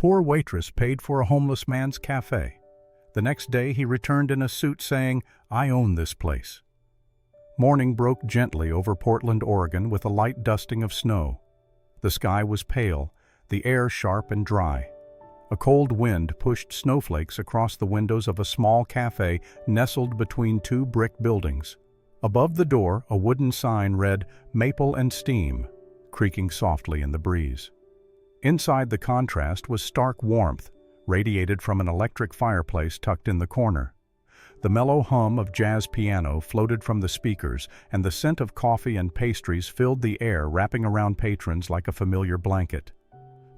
poor waitress paid for a homeless man's cafe. The next day he returned in a suit saying, "I own this place." Morning broke gently over Portland, Oregon with a light dusting of snow. The sky was pale, the air sharp and dry. A cold wind pushed snowflakes across the windows of a small cafe nestled between two brick buildings. Above the door, a wooden sign read, "Maple and Steam," creaking softly in the breeze. Inside, the contrast was stark warmth, radiated from an electric fireplace tucked in the corner. The mellow hum of jazz piano floated from the speakers, and the scent of coffee and pastries filled the air, wrapping around patrons like a familiar blanket.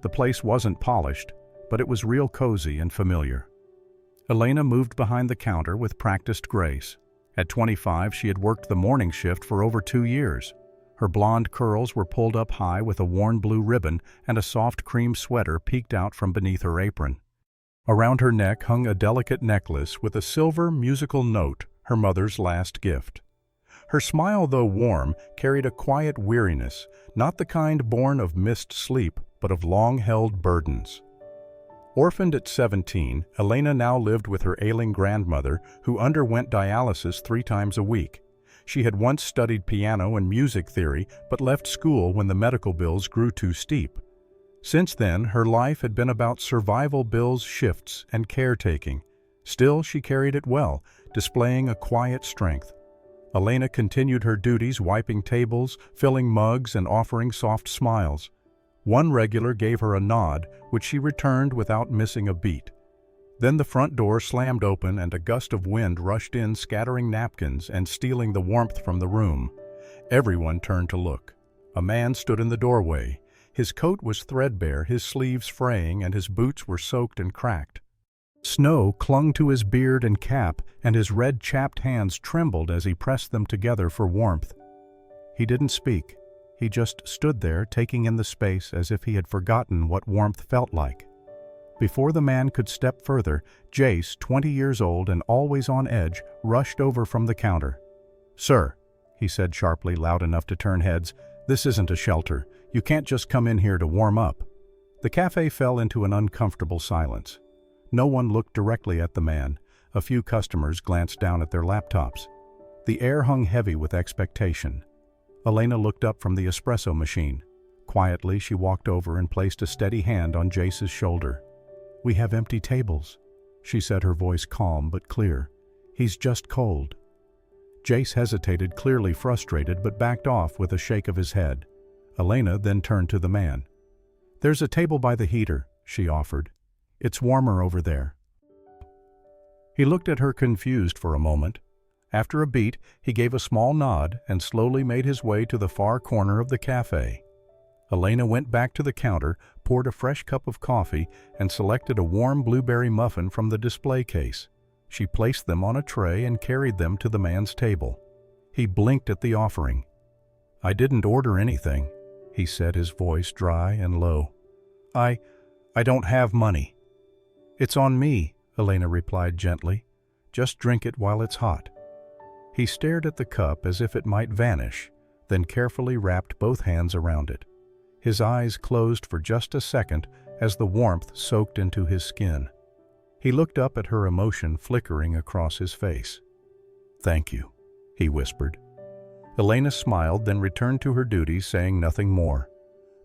The place wasn't polished, but it was real cozy and familiar. Eliana moved behind the counter with practiced grace. At 25, she had worked the morning shift for over 2 years. Her blonde curls were pulled up high with a worn blue ribbon, and a soft cream sweater peeked out from beneath her apron. Around her neck hung a delicate necklace with a silver musical note, her mother's last gift. Her smile, though warm, carried a quiet weariness, not the kind born of missed sleep, but of long-held burdens. Orphaned at 17, Eliana now lived with her ailing grandmother, who underwent dialysis 3 times a week. She had once studied piano and music theory, but left school when the medical bills grew too steep. Since then, her life had been about survival bills, shifts, and caretaking. Still, she carried it well, displaying a quiet strength. Eliana continued her duties, wiping tables, filling mugs, and offering soft smiles. One regular gave her a nod, which she returned without missing a beat. Then the front door slammed open and a gust of wind rushed in, scattering napkins and stealing the warmth from the room. Everyone turned to look. A man stood in the doorway. His coat was threadbare, his sleeves fraying, and his boots were soaked and cracked. Snow clung to his beard and cap, and his red, chapped hands trembled as he pressed them together for warmth. He didn't speak. He just stood there, taking in the space as if he had forgotten what warmth felt like. Before the man could step further, Jace, 20 years old and always on edge, rushed over from the counter. "Sir," he said sharply, loud enough to turn heads, "this isn't a shelter. You can't just come in here to warm up." The cafe fell into an uncomfortable silence. No one looked directly at the man. A few customers glanced down at their laptops. The air hung heavy with expectation. Eliana looked up from the espresso machine. Quietly, she walked over and placed a steady hand on Jace's shoulder. "We have empty tables," she said, her voice calm but clear. "He's just cold." Jace hesitated, clearly frustrated, but backed off with a shake of his head. Eliana then turned to the man. "There's a table by the heater," she offered. "It's warmer over there." He looked at her confused for a moment. After a beat, he gave a small nod and slowly made his way to the far corner of the cafe. Eliana went back to the counter, poured a fresh cup of coffee, and selected a warm blueberry muffin from the display case. She placed them on a tray and carried them to the man's table. He blinked at the offering. "I didn't order anything," he said, his voice dry and low. I don't have money." "It's on me," Eliana replied gently. "Just drink it while it's hot." He stared at the cup as if it might vanish, then carefully wrapped both hands around it. His eyes closed for just a second as the warmth soaked into his skin. He looked up at her, emotion flickering across his face. "Thank you," he whispered. Eliana smiled, then returned to her duties, saying nothing more.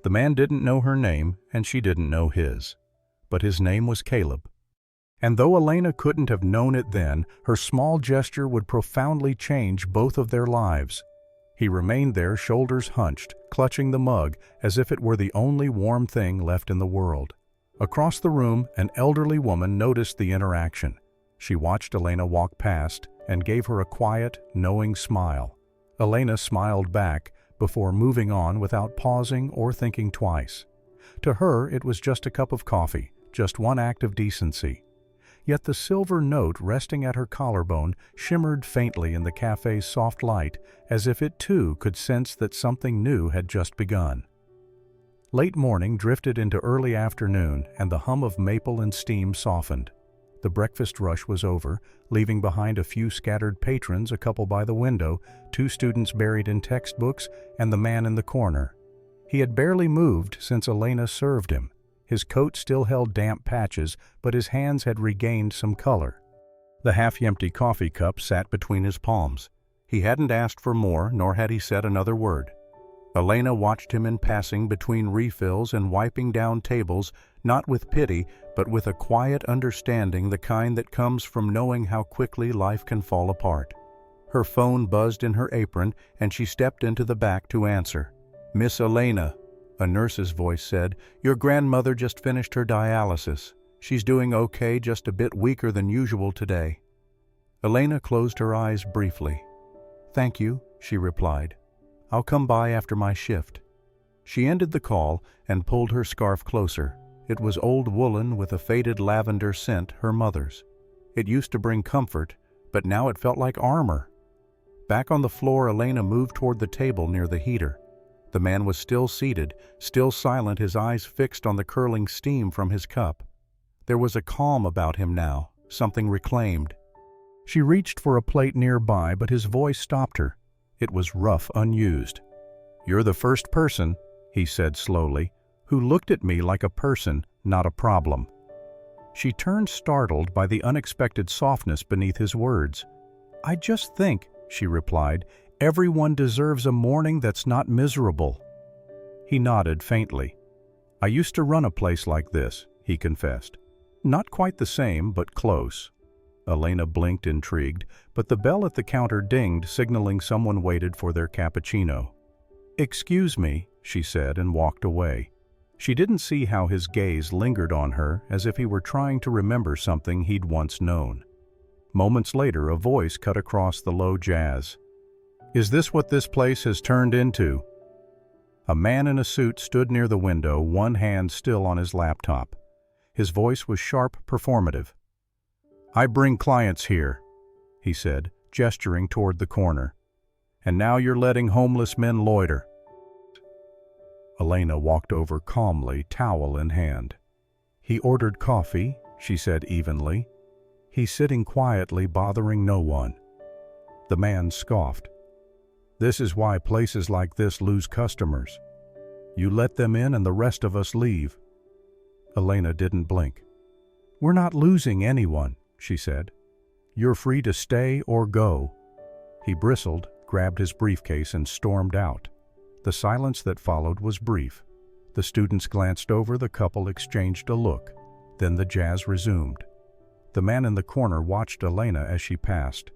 The man didn't know her name, and she didn't know his. But his name was Caleb. And though Eliana couldn't have known it then, her small gesture would profoundly change both of their lives. He remained there, shoulders hunched, clutching the mug as if it were the only warm thing left in the world. Across the room, an elderly woman noticed the interaction. She watched Eliana walk past and gave her a quiet, knowing smile. Eliana smiled back before moving on without pausing or thinking twice. To her, it was just a cup of coffee, just one act of decency. Yet the silver note resting at her collarbone shimmered faintly in the cafe's soft light, as if it too could sense that something new had just begun. Late morning drifted into early afternoon, and the hum of maple and steam softened. The breakfast rush was over, leaving behind a few scattered patrons, a couple by the window, 2 students buried in textbooks, and the man in the corner. He had barely moved since Eliana served him. His coat still held damp patches, but his hands had regained some color. The half-empty coffee cup sat between his palms. He hadn't asked for more, nor had he said another word. Eliana watched him in passing between refills and wiping down tables, not with pity, but with a quiet understanding, the kind that comes from knowing how quickly life can fall apart. Her phone buzzed in her apron, and she stepped into the back to answer. "Miss Eliana," a nurse's voice said, "your grandmother just finished her dialysis. She's doing okay, just a bit weaker than usual today." Eliana closed her eyes briefly. "Thank you," she replied. "I'll come by after my shift." She ended the call and pulled her scarf closer. It was old woolen with a faded lavender scent, her mother's. It used to bring comfort, but now it felt like armor. Back on the floor, Eliana moved toward the table near the heater. The man was still seated, still silent, his eyes fixed on the curling steam from his cup. There was a calm about him now, something reclaimed. She reached for a plate nearby, but his voice stopped her. It was rough, unused. "You're the first person," he said slowly, "who looked at me like a person, not a problem." She turned, startled by the unexpected softness beneath his words. "I just think," she replied, "everyone deserves a morning that's not miserable." He nodded faintly. "I used to run a place like this," he confessed. "Not quite the same, but close." Eliana blinked, intrigued, but the bell at the counter dinged, signaling someone waited for their cappuccino. "Excuse me," she said, and walked away. She didn't see how his gaze lingered on her, as if he were trying to remember something he'd once known. Moments later, a voice cut across the low jazz. "Is this what this place has turned into?" A man in a suit stood near the window, one hand still on his laptop. His voice was sharp, performative. "I bring clients here," he said, gesturing toward the corner. "And now you're letting homeless men loiter." Eliana walked over calmly, towel in hand. "He ordered coffee," she said evenly. "He's sitting quietly, bothering no one." The man scoffed. "This is why places like this lose customers. You let them in and the rest of us leave." Eliana didn't blink. "We're not losing anyone," she said. "You're free to stay or go." He bristled, grabbed his briefcase, and stormed out. The silence that followed was brief. The students glanced over, the couple exchanged a look. Then the jazz resumed. The man in the corner watched Eliana as she passed.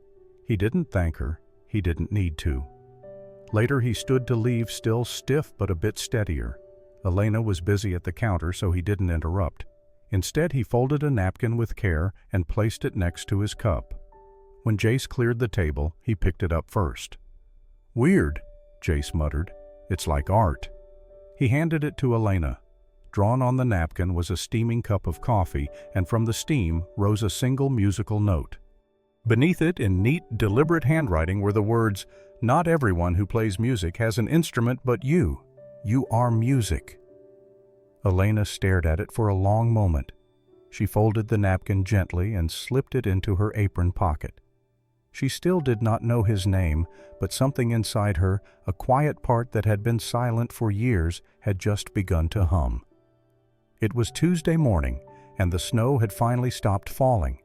He didn't thank her. He didn't need to. Later he stood to leave, still stiff but a bit steadier. Eliana was busy at the counter, so he didn't interrupt. Instead, he folded a napkin with care and placed it next to his cup. When Jace cleared the table, he picked it up first. "Weird," Jace muttered. "It's like art." He handed it to Eliana. Drawn on the napkin was a steaming cup of coffee, and from the steam rose a single musical note. Beneath it, in neat, deliberate handwriting, were the words, "Not everyone who plays music has an instrument but you. You are music." Eliana stared at it for a long moment. She folded the napkin gently and slipped it into her apron pocket. She still did not know his name, but something inside her, a quiet part that had been silent for years, had just begun to hum. It was Tuesday morning, and the snow had finally stopped falling.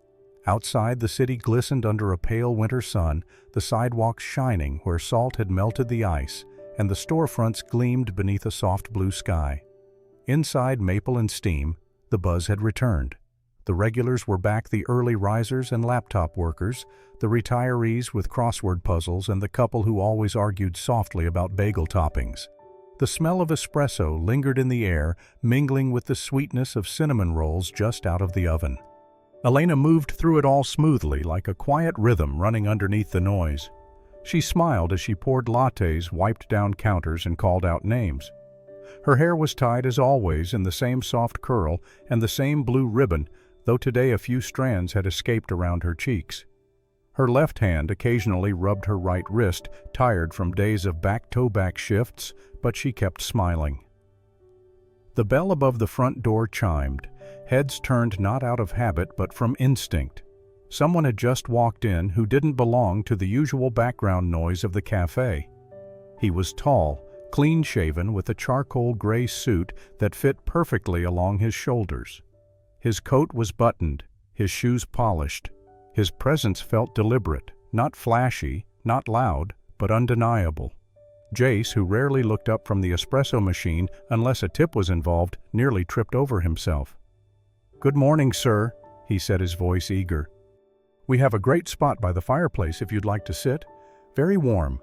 Outside, the city glistened under a pale winter sun, the sidewalks shining where salt had melted the ice, and the storefronts gleamed beneath a soft blue sky. Inside Maple and Steam, the buzz had returned. The regulars were back, the early risers and laptop workers, the retirees with crossword puzzles, and the couple who always argued softly about bagel toppings. The smell of espresso lingered in the air, mingling with the sweetness of cinnamon rolls just out of the oven. Eliana moved through it all smoothly, like a quiet rhythm running underneath the noise. She smiled as she poured lattes, wiped down counters, and called out names. Her hair was tied as always in the same soft curl and the same blue ribbon, though today a few strands had escaped around her cheeks. Her left hand occasionally rubbed her right wrist, tired from days of back-to-back shifts, but she kept smiling. The bell above the front door chimed. Heads turned not out of habit but from instinct. Someone had just walked in who didn't belong to the usual background noise of the cafe. He was tall, clean-shaven with a charcoal gray suit that fit perfectly along his shoulders. His coat was buttoned, his shoes polished. His presence felt deliberate, not flashy, not loud, but undeniable. Jace, who rarely looked up from the espresso machine unless a tip was involved, nearly tripped over himself. "Good morning, sir," he said, his voice eager. "We have a great spot by the fireplace if you'd like to sit. Very warm."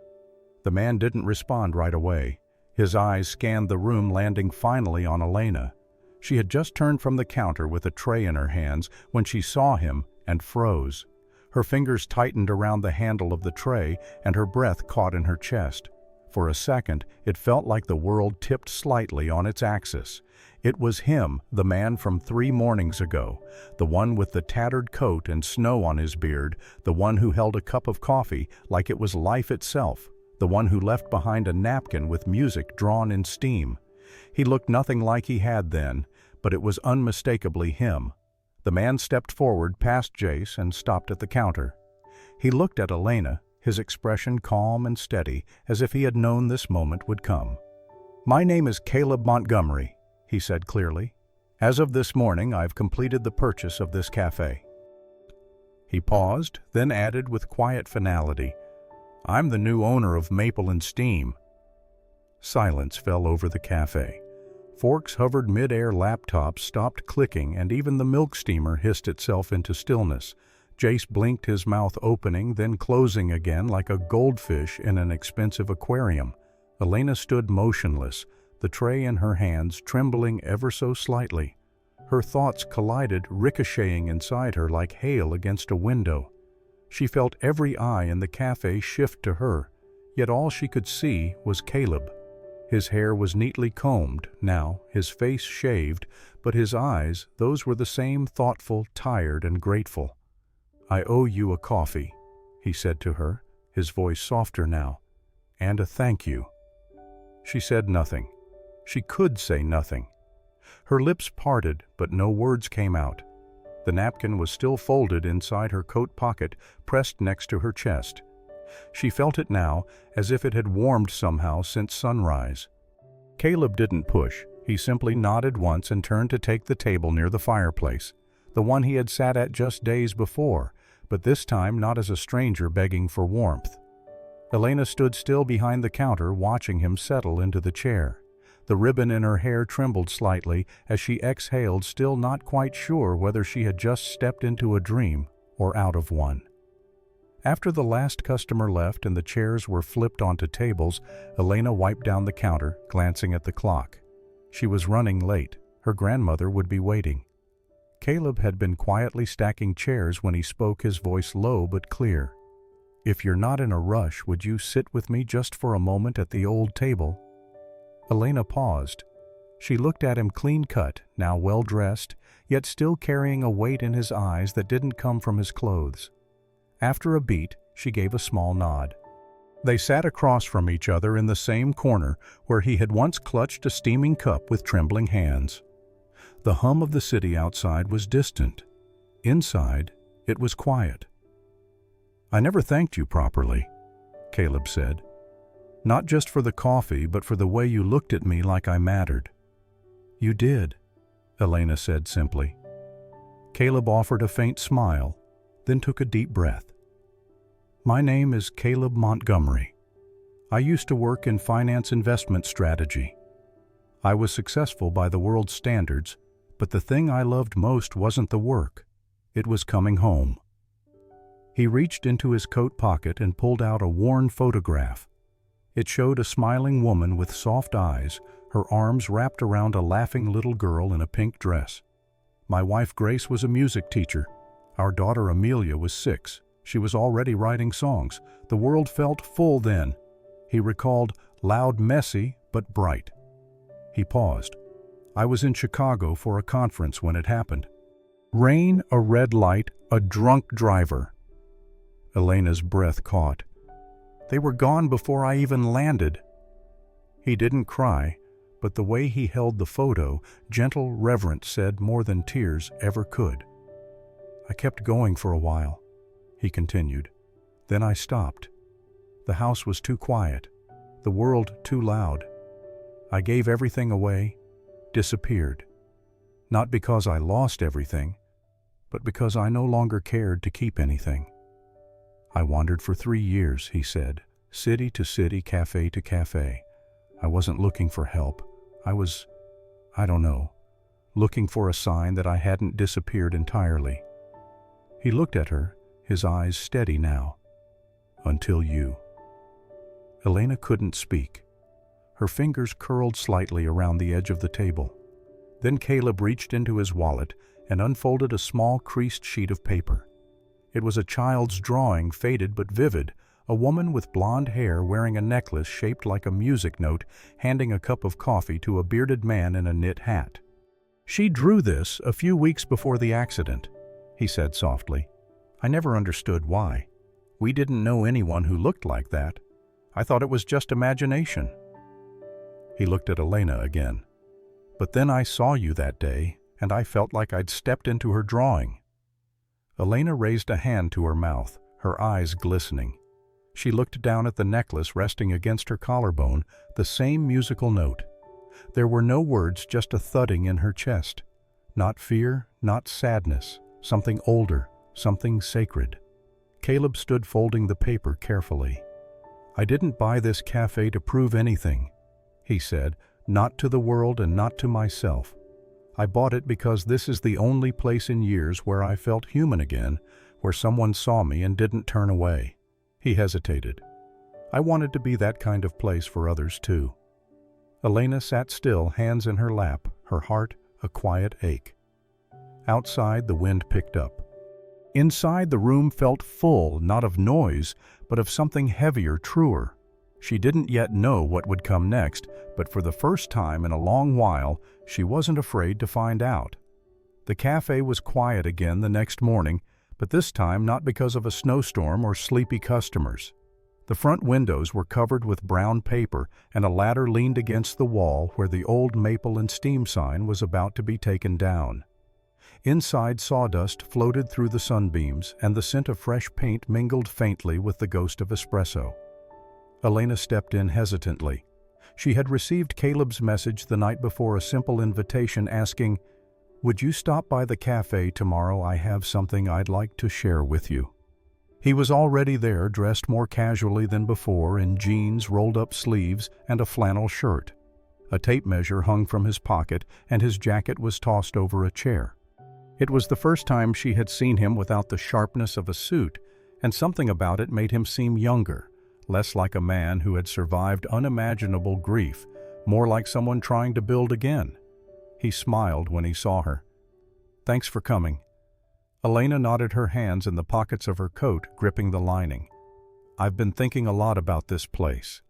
The man didn't respond right away. His eyes scanned the room, landing finally on Eliana. She had just turned from the counter with a tray in her hands when she saw him and froze. Her fingers tightened around the handle of the tray and her breath caught in her chest. For a second, it felt like the world tipped slightly on its axis. It was him, the man from 3 mornings ago, the one with the tattered coat and snow on his beard, the one who held a cup of coffee like it was life itself, the one who left behind a napkin with music drawn in steam. He looked nothing like he had then, but it was unmistakably him. The man stepped forward past Jace and stopped at the counter. He looked at Eliana, his expression calm and steady, as if he had known this moment would come. "My name is Caleb Montgomery," he said clearly. "As of this morning, I've completed the purchase of this cafe." He paused, then added with quiet finality, "I'm the new owner of Maple and Steam." Silence fell over the cafe. Forks hovered mid-air, laptops stopped clicking, and even the milk steamer hissed itself into stillness. Jace blinked, his mouth opening, then closing again like a goldfish in an expensive aquarium. Eliana stood motionless, the tray in her hands trembling ever so slightly. Her thoughts collided, ricocheting inside her like hail against a window. She felt every eye in the cafe shift to her, yet all she could see was Caleb. His hair was neatly combed now, his face shaved, but his eyes, those were the same, thoughtful, tired, and grateful. "I owe you a coffee," he said to her, his voice softer now, "and a thank you." She said nothing. She could say nothing. Her lips parted, but no words came out. The napkin was still folded inside her coat pocket, pressed next to her chest. She felt it now, as if it had warmed somehow since sunrise. Caleb didn't push. He simply nodded once and turned to take the table near the fireplace, the one he had sat at just days before, but this time not as a stranger begging for warmth. Eliana stood still behind the counter, watching him settle into the chair. The ribbon in her hair trembled slightly as she exhaled, still not quite sure whether she had just stepped into a dream or out of one. After the last customer left and the chairs were flipped onto tables, Eliana wiped down the counter, glancing at the clock. She was running late. Her grandmother would be waiting. Caleb had been quietly stacking chairs when he spoke, his voice low but clear. "If you're not in a rush, would you sit with me just for a moment at the old table?" Eliana paused. She looked at him, clean-cut, now well-dressed, yet still carrying a weight in his eyes that didn't come from his clothes. After a beat, she gave a small nod. They sat across from each other in the same corner where he had once clutched a steaming cup with trembling hands. The hum of the city outside was distant. Inside, it was quiet. "I never thanked you properly," Caleb said. "Not just for the coffee, but for the way you looked at me like I mattered." "You did," Eliana said simply. Caleb offered a faint smile, then took a deep breath. "My name is Caleb Montgomery. I used to work in finance investment strategy. I was successful by the world's standards, but the thing I loved most wasn't the work. It was coming home." He reached into his coat pocket and pulled out a worn photograph. It showed a smiling woman with soft eyes, her arms wrapped around a laughing little girl in a pink dress. "My wife Grace was a music teacher. Our daughter Amelia was 6. She was already writing songs. The world felt full then." He recalled, "loud, messy, but bright." He paused. "I was in Chicago for a conference when it happened. Rain, a red light, a drunk driver." Elena's breath caught. "They were gone before I even landed." He didn't cry, but the way he held the photo, gentle, reverent, said more than tears ever could. "I kept going for a while," he continued. "Then I stopped. The house was too quiet, the world too loud. I gave everything away, disappeared. Not because I lost everything, but because I no longer cared to keep anything. I wandered for 3 years, he said, city to city, cafe to cafe. I wasn't looking for help. I was, looking for a sign that I hadn't disappeared entirely. He looked at her, his eyes steady now. Until you. Eliana couldn't speak. Her fingers curled slightly around the edge of the table. Then Caleb reached into his wallet and unfolded a small creased sheet of paper. It was a child's drawing, faded but vivid, a woman with blonde hair wearing a necklace shaped like a music note, handing a cup of coffee to a bearded man in a knit hat. She drew this a few weeks before the accident, he said softly. I never understood why. We didn't know anyone who looked like that. I thought it was just imagination. He looked at Eliana again. But then I saw you that day, and I felt like I'd stepped into her drawing. Eliana raised a hand to her mouth, her eyes glistening. She looked down at the necklace resting against her collarbone, the same musical note. There were no words, just a thudding in her chest. Not fear, not sadness, something older, something sacred. Caleb stood folding the paper carefully. I didn't buy this cafe to prove anything, he said, not to the world and not to myself. I bought it because this is the only place in years where I felt human again, where someone saw me and didn't turn away. He hesitated. I wanted to be that kind of place for others too. Eliana sat still, hands in her lap, her heart a quiet ache. Outside, the wind picked up. Inside, the room felt full, not of noise, but of something heavier, truer. She didn't yet know what would come next, but for the first time in a long while, she wasn't afraid to find out. The cafe was quiet again the next morning, but this time not because of a snowstorm or sleepy customers. The front windows were covered with brown paper, and a ladder leaned against the wall where the old maple and steam sign was about to be taken down. Inside, sawdust floated through the sunbeams, and the scent of fresh paint mingled faintly with the ghost of espresso. Eliana stepped in hesitantly. She had received Caleb's message the night before, a simple invitation asking, "Would you stop by the cafe tomorrow? I have something I'd like to share with you." He was already there, dressed more casually than before, in jeans, rolled-up sleeves, and a flannel shirt. A tape measure hung from his pocket, and his jacket was tossed over a chair. It was the first time she had seen him without the sharpness of a suit, and something about it made him seem younger, less like a man who had survived unimaginable grief, more like someone trying to build again. He smiled when he saw her. "Thanks for coming." Eliana nodded, her hands in the pockets of her coat, gripping the lining. "I've been thinking a lot about this place."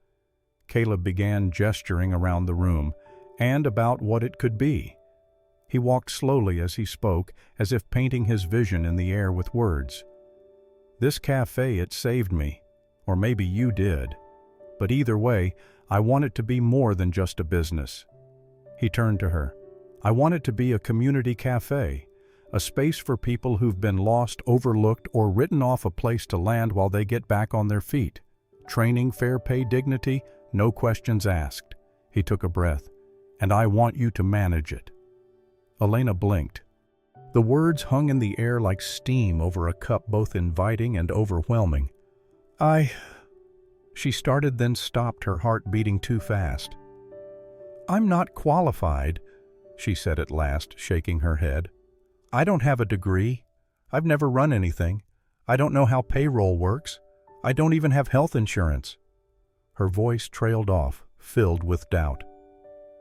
Caleb began gesturing around the room, and about what it could be. He walked slowly as he spoke, as if painting his vision in the air with words. "This cafe, it saved me. Or maybe you did. But either way, I want it to be more than just a business." He turned to her. "I want it to be a community cafe, a space for people who've been lost, overlooked, or written off, a place to land while they get back on their feet. Training, fair pay, dignity, no questions asked." He took a breath. "And I want you to manage it." Eliana blinked. The words hung in the air like steam over a cup, both inviting and overwhelming. She started, then stopped, her heart beating too fast. "I'm not qualified," she said at last, shaking her head. "I don't have a degree. I've never run anything. I don't know how payroll works. I don't even have health insurance." Her voice trailed off, filled with doubt.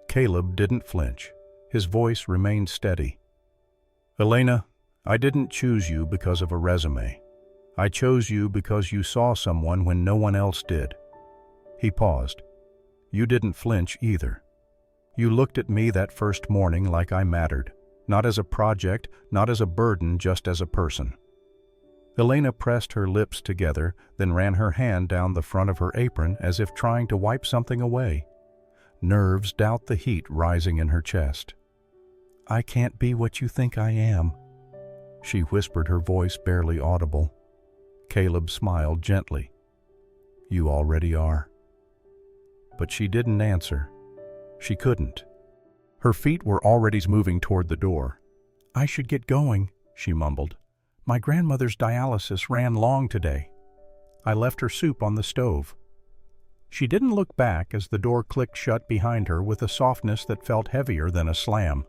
Caleb didn't flinch. His voice remained steady. "Eliana, I didn't choose you because of a resume. I chose you because you saw someone when no one else did." He paused. "You didn't flinch either. You looked at me that first morning like I mattered, not as a project, not as a burden, just as a person." Eliana pressed her lips together, then ran her hand down the front of her apron as if trying to wipe something away. Nerves doused the heat rising in her chest. "I can't be what you think I am," she whispered, her voice barely audible. Caleb smiled gently. "You already are." But she didn't answer. She couldn't. Her feet were already moving toward the door. "I should get going," she mumbled. "My grandmother's dialysis ran long today. I left her soup on the stove." She didn't look back as the door clicked shut behind her with a softness that felt heavier than a slam.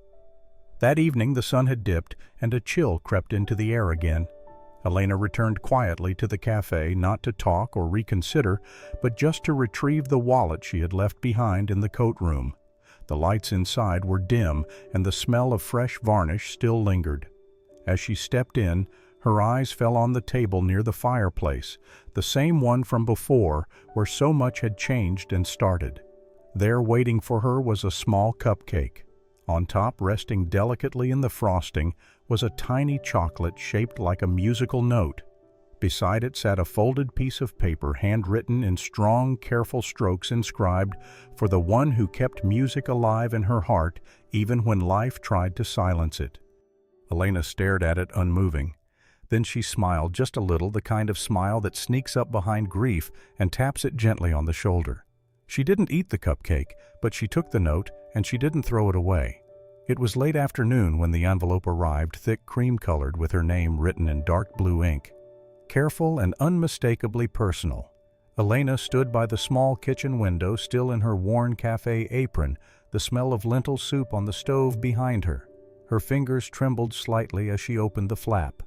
That evening the sun had dipped and a chill crept into the air again. Eliana returned quietly to the cafe, not to talk or reconsider, but just to retrieve the wallet she had left behind in the coat room. The lights inside were dim and the smell of fresh varnish still lingered. As she stepped in, her eyes fell on the table near the fireplace, the same one from before where so much had changed and started. There waiting for her was a small cupcake. On top, resting delicately in the frosting, was a tiny chocolate shaped like a musical note. Beside it sat a folded piece of paper handwritten in strong, careful strokes inscribed, "For the one who kept music alive in her heart, even when life tried to silence it." Eliana stared at it unmoving. Then she smiled just a little, the kind of smile that sneaks up behind grief and taps it gently on the shoulder. She didn't eat the cupcake, but she took the note and she didn't throw it away. It was late afternoon when the envelope arrived, thick cream-colored with her name written in dark blue ink. Careful and unmistakably personal. Eliana stood by the small kitchen window, still in her worn cafe apron, the smell of lentil soup on the stove behind her. Her fingers trembled slightly as she opened the flap.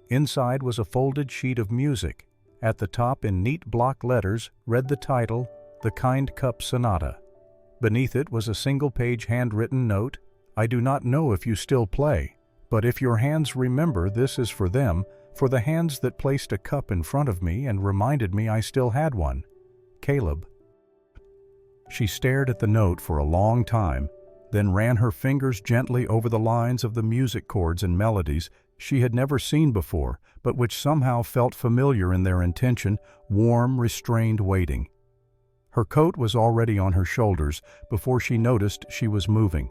Inside was a folded sheet of music. At the top, in neat block letters, read the title, "The Kind Cup Sonata." Beneath it was a single-page handwritten note, "I do not know if you still play, but if your hands remember, this is for them, for the hands that placed a cup in front of me and reminded me I still had one. Caleb." She stared at the note for a long time, then ran her fingers gently over the lines of the music chords and melodies she had never seen before, but which somehow felt familiar in their intention, warm, restrained waiting. Her coat was already on her shoulders before she noticed she was moving.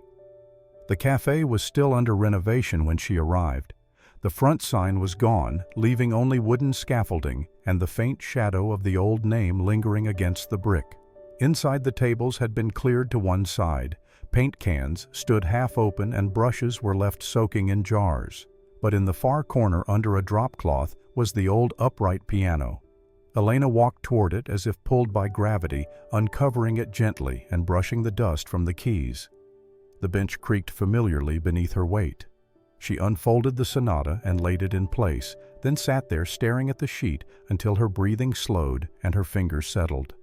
The cafe was still under renovation when she arrived. The front sign was gone, leaving only wooden scaffolding and the faint shadow of the old name lingering against the brick. Inside, the tables had been cleared to one side. Paint cans stood half open and brushes were left soaking in jars. But in the far corner under a drop cloth was the old upright piano. Eliana walked toward it as if pulled by gravity, uncovering it gently and brushing the dust from the keys. The bench creaked familiarly beneath her weight. She unfolded the sonata and laid it in place, then sat there staring at the sheet until her breathing slowed and her fingers settled.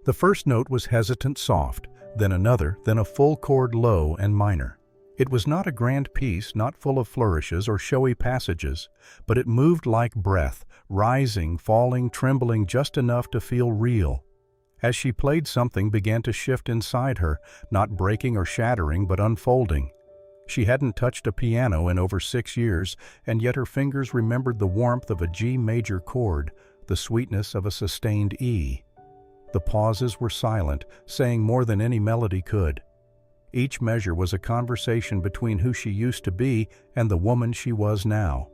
The first note was hesitant soft, then another, then a full chord low and minor. It was not a grand piece, not full of flourishes or showy passages, but it moved like breath, rising, falling, trembling just enough to feel real. As she played, something began to shift inside her, not breaking or shattering, but unfolding. She hadn't touched a piano in over 6 years, and yet her fingers remembered the warmth of a G major chord, the sweetness of a sustained E. The pauses were silent, saying more than any melody could. Each measure was a conversation between who she used to be and the woman she was now.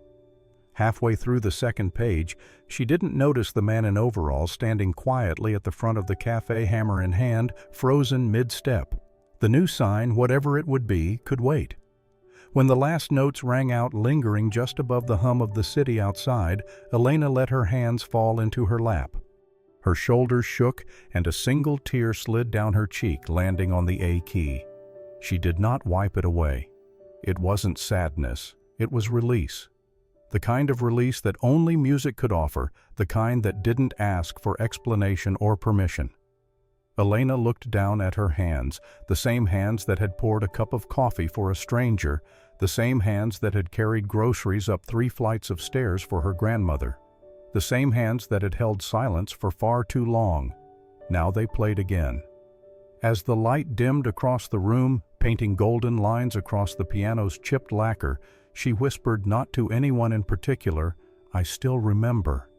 Halfway through the second page, she didn't notice the man in overalls standing quietly at the front of the cafe, hammer in hand, frozen mid-step. The new sign, whatever it would be, could wait. When the last notes rang out, lingering just above the hum of the city outside, Eliana let her hands fall into her lap. Her shoulders shook, and a single tear slid down her cheek, landing on the A key. She did not wipe it away. It wasn't sadness, it was release. The kind of release that only music could offer, the kind that didn't ask for explanation or permission. Eliana looked down at her hands, the same hands that had poured a cup of coffee for a stranger, the same hands that had carried groceries up 3 flights of stairs for her grandmother, the same hands that had held silence for far too long. Now they played again. As the light dimmed across the room, painting golden lines across the piano's chipped lacquer, she whispered, not to anyone in particular, "I still remember."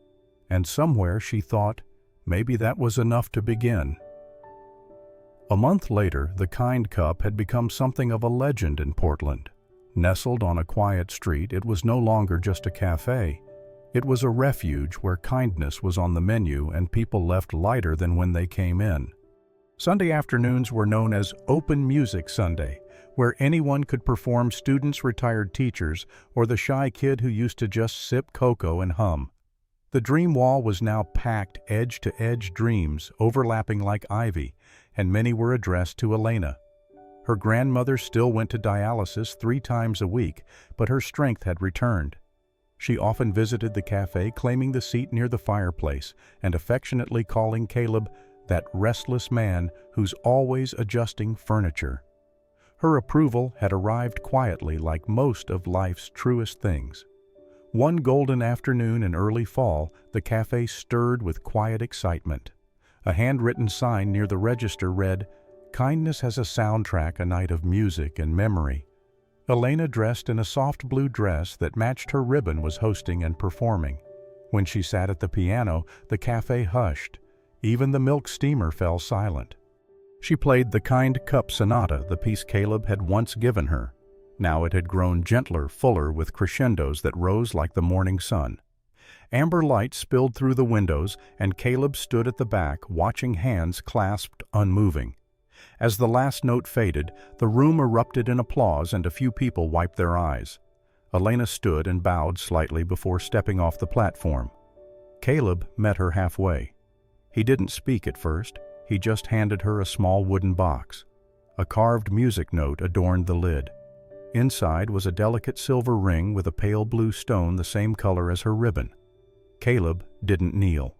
And somewhere she thought, maybe that was enough to begin. A month later, the Kind Cup had become something of a legend in Portland. Nestled on a quiet street, it was no longer just a cafe. It was a refuge where kindness was on the menu and people left lighter than when they came in. Sunday afternoons were known as Open Music Sunday, where anyone could perform, students, retired teachers, or the shy kid who used to just sip cocoa and hum. The dream wall was now packed edge-to-edge dreams, overlapping like ivy, and many were addressed to Eliana. Her grandmother still went to dialysis 3 times a week, but her strength had returned. She often visited the cafe, claiming the seat near the fireplace, and affectionately calling Caleb that restless man who's always adjusting furniture. Her approval had arrived quietly, like most of life's truest things. One golden afternoon in early fall, the cafe stirred with quiet excitement. A handwritten sign near the register read, "Kindness has a soundtrack, a night of music and memory." Eliana, dressed in a soft blue dress that matched her ribbon, was hosting and performing. When she sat at the piano, the cafe hushed. Even the milk steamer fell silent. She played the Kind Cup Sonata, the piece Caleb had once given her. Now it had grown gentler, fuller, with crescendos that rose like the morning sun. Amber light spilled through the windows, and Caleb stood at the back, watching, hands clasped, unmoving. As the last note faded, the room erupted in applause and a few people wiped their eyes. Eliana stood and bowed slightly before stepping off the platform. Caleb met her halfway. He didn't speak at first. He just handed her a small wooden box. A carved music note adorned the lid. Inside was a delicate silver ring with a pale blue stone the same color as her ribbon. Caleb didn't kneel.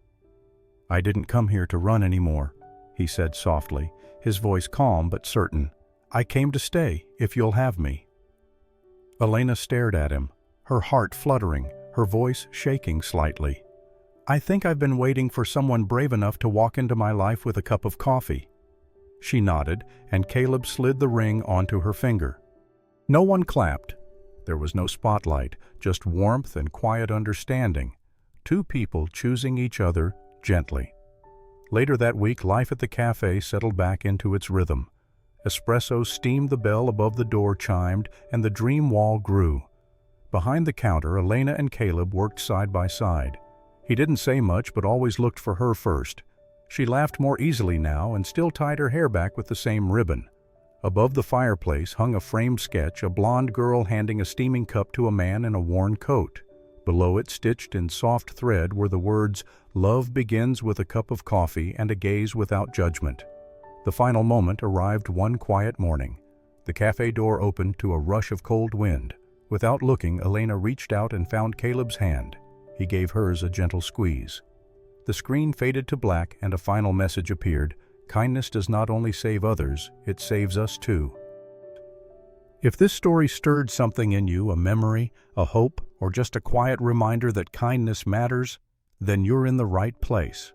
"I didn't come here to run anymore," he said softly, his voice calm but certain. "I came to stay, if you'll have me." Eliana stared at him, her heart fluttering, her voice shaking slightly. "I think I've been waiting for someone brave enough to walk into my life with a cup of coffee." She nodded, and Caleb slid the ring onto her finger. No one clapped. There was no spotlight, just warmth and quiet understanding. 2 people choosing each other gently. Later that week, life at the cafe settled back into its rhythm. Espresso steamed, the bell above the door chimed, and the dream wall grew. Behind the counter, Eliana and Caleb worked side by side. He didn't say much, but always looked for her first. She laughed more easily now and still tied her hair back with the same ribbon. Above the fireplace hung a framed sketch, a blonde girl handing a steaming cup to a man in a worn coat. Below it, stitched in soft thread, were the words, "Love begins with a cup of coffee and a gaze without judgment." The final moment arrived one quiet morning. The cafe door opened to a rush of cold wind. Without looking, Eliana reached out and found Caleb's hand. He gave hers a gentle squeeze. The screen faded to black and a final message appeared. Kindness does not only save others, it saves us too. If this story stirred something in you, a memory, a hope, or just a quiet reminder that kindness matters, then you're in the right place.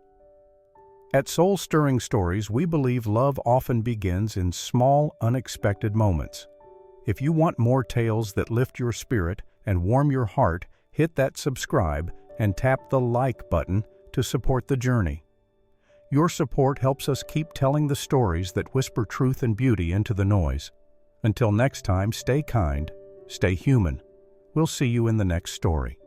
At Soul Stirring Stories, we believe love often begins in small, unexpected moments. If you want more tales that lift your spirit and warm your heart, hit that subscribe and tap the like button to support the journey. Your support helps us keep telling the stories that whisper truth and beauty into the noise. Until next time, stay kind, stay human. We'll see you in the next story.